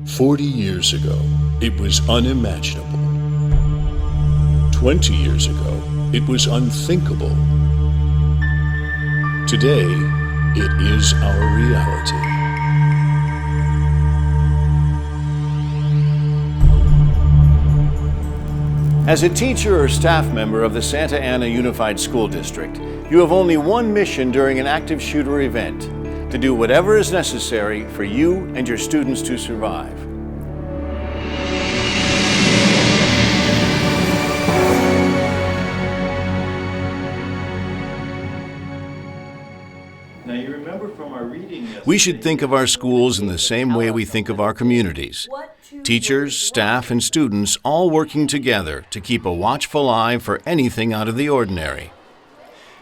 40 years ago, it was unimaginable. 20 years ago, it was unthinkable. Today, it is our reality. As a teacher or staff member of the Santa Ana Unified School District, you have only one mission during an active shooter event: to do whatever is necessary for you and your students to survive. Now you remember from our reading yesterday, We should think of our schools in the same way we think of our communities. Teachers, staff, and students all working together to keep a watchful eye for anything out of the ordinary.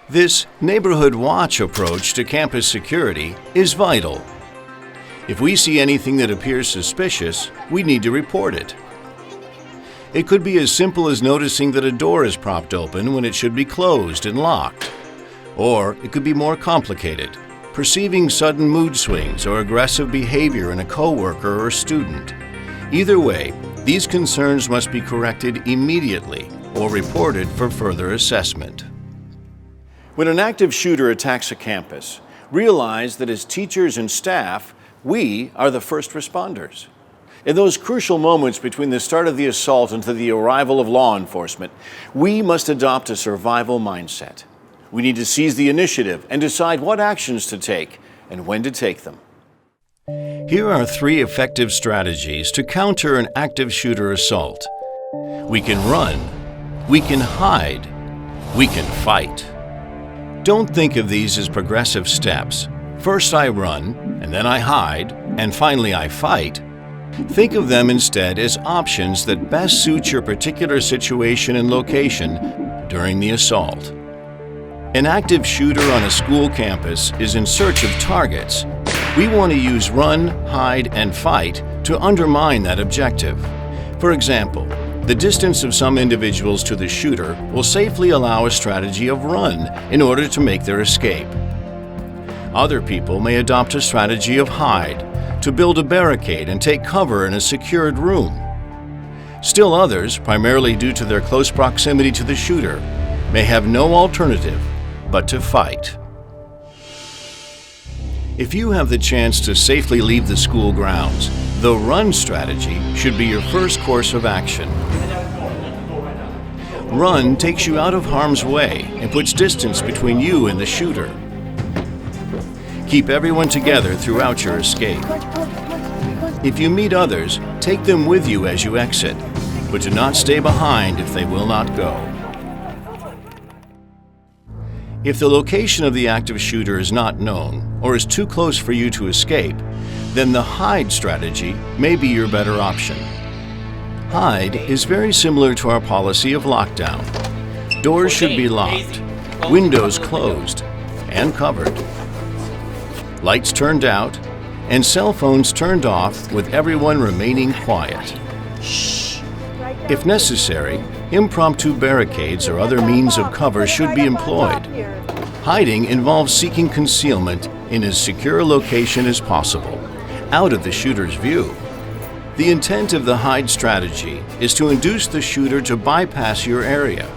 This neighborhood watch approach to campus security is vital. If we see anything that appears suspicious, we need to report it. It could be as simple as noticing that a door is propped open when it should be closed and locked. Or it could be more complicated, perceiving sudden mood swings or aggressive behavior in a coworker or student. Either way, these concerns must be corrected immediately or reported for further assessment. When an active shooter attacks a campus, realize that as teachers and staff, we are the first responders. In those crucial moments between the start of the assault and the arrival of law enforcement, we must adopt a survival mindset. We need to seize the initiative and decide what actions to take and when to take them. Here are 3 effective strategies to counter an active shooter assault. We can run, we can hide, we can fight. Don't think of these as progressive steps. First I run, and then I hide, and finally I fight. Think of them instead as options that best suit your particular situation and location during the assault. An active shooter on a school campus is in search of targets. We want to use run, hide, and fight to undermine that objective. For example, the distance of some individuals to the shooter will safely allow a strategy of run in order to make their escape. Other people may adopt a strategy of hide, to build a barricade and take cover in a secured room. Still others, primarily due to their close proximity to the shooter, may have no alternative but to fight. If you have the chance to safely leave the school grounds, the run strategy should be your first course of action. Run takes you out of harm's way and puts distance between you and the shooter. Keep everyone together throughout your escape. If you meet others, take them with you as you exit, but do not stay behind if they will not go. If the location of the active shooter is not known or is too close for you to escape, then the hide strategy may be your better option. Hide is very similar to our policy of lockdown. Doors should be locked, windows closed and covered, lights turned out, and cell phones turned off with everyone remaining quiet. If necessary, impromptu barricades or other means of cover should be employed. Hiding involves seeking concealment in as secure a location as possible, out of the shooter's view. The intent of the hide strategy is to induce the shooter to bypass your area,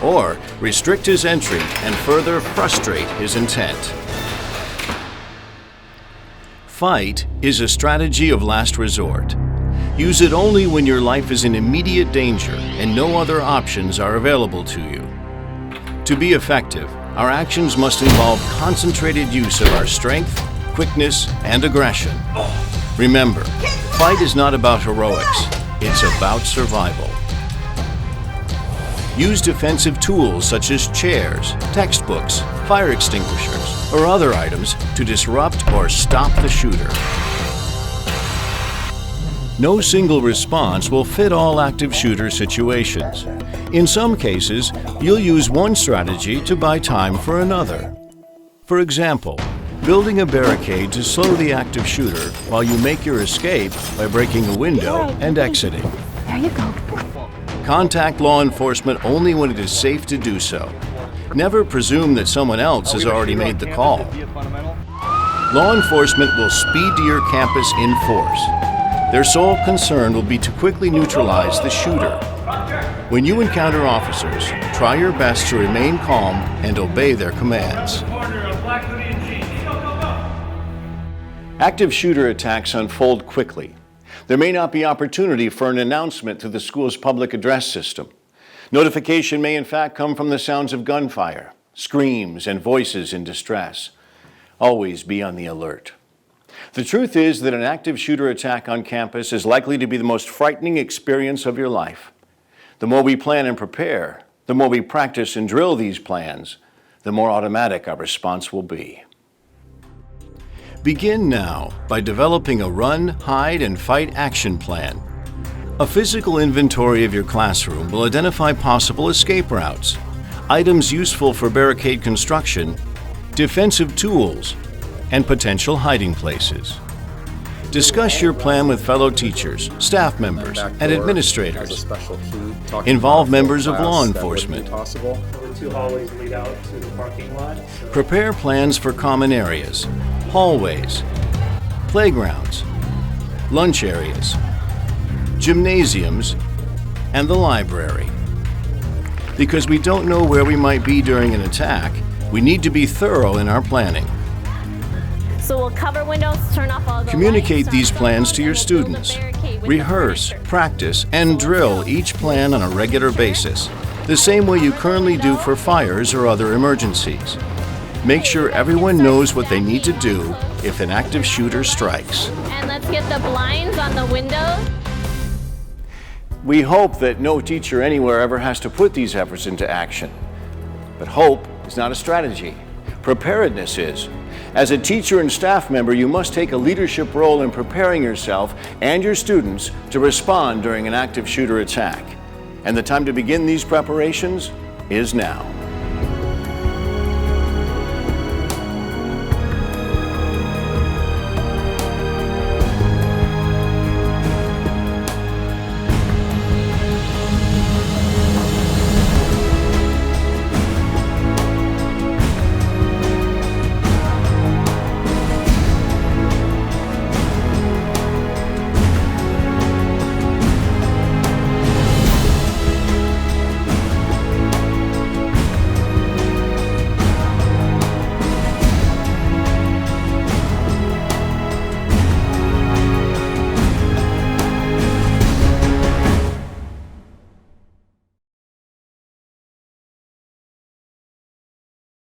or restrict his entry and further frustrate his intent. Fight is a strategy of last resort. Use it only when your life is in immediate danger and no other options are available to you. To be effective, our actions must involve concentrated use of our strength, quickness, and aggression. Remember, fight is not about heroics, it's about survival. Use defensive tools such as chairs, textbooks, fire extinguishers, or other items to disrupt or stop the shooter. No single response will fit all active shooter situations. In some cases, you'll use one strategy to buy time for another. For example, building a barricade to slow the active shooter while you make your escape by breaking a window and exiting. There you go. Contact law enforcement only when it is safe to do so. Never presume that someone else has already made the call. Law enforcement will speed to your campus in force. Their sole concern will be to quickly neutralize the shooter. When you encounter officers, try your best to remain calm and obey their commands. Active shooter attacks unfold quickly. There may not be opportunity for an announcement through the school's public address system. Notification may in fact come from the sounds of gunfire, screams, and voices in distress. Always be on the alert. The truth is that an active shooter attack on campus is likely to be the most frightening experience of your life. The more we plan and prepare, the more we practice and drill these plans, the more automatic our response will be. Begin now by developing a run, hide, and fight action plan. A physical inventory of your classroom will identify possible escape routes, items useful for barricade construction, defensive tools, and potential hiding places. Discuss your plan with fellow teachers, staff members, and administrators. Involve members of law enforcement. The two hallways lead out to the parking lot. Prepare plans for common areas, hallways, playgrounds, lunch areas, gymnasiums, and the library. Because we don't know where we might be during an attack, we need to be thorough in our planning. So we'll cover windows, turn off all the Communicate lights, these plans to your students. Rehearse, practice, and drill each plan on a regular basis, the same way you currently do for fires or other emergencies. Make sure everyone knows what they need to do if an active shooter strikes. And let's get the blinds on the windows. We hope that no teacher anywhere ever has to put these efforts into action. But hope is not a strategy. Preparedness is. As a teacher and staff member, you must take a leadership role in preparing yourself and your students to respond during an active shooter attack. And the time to begin these preparations is now.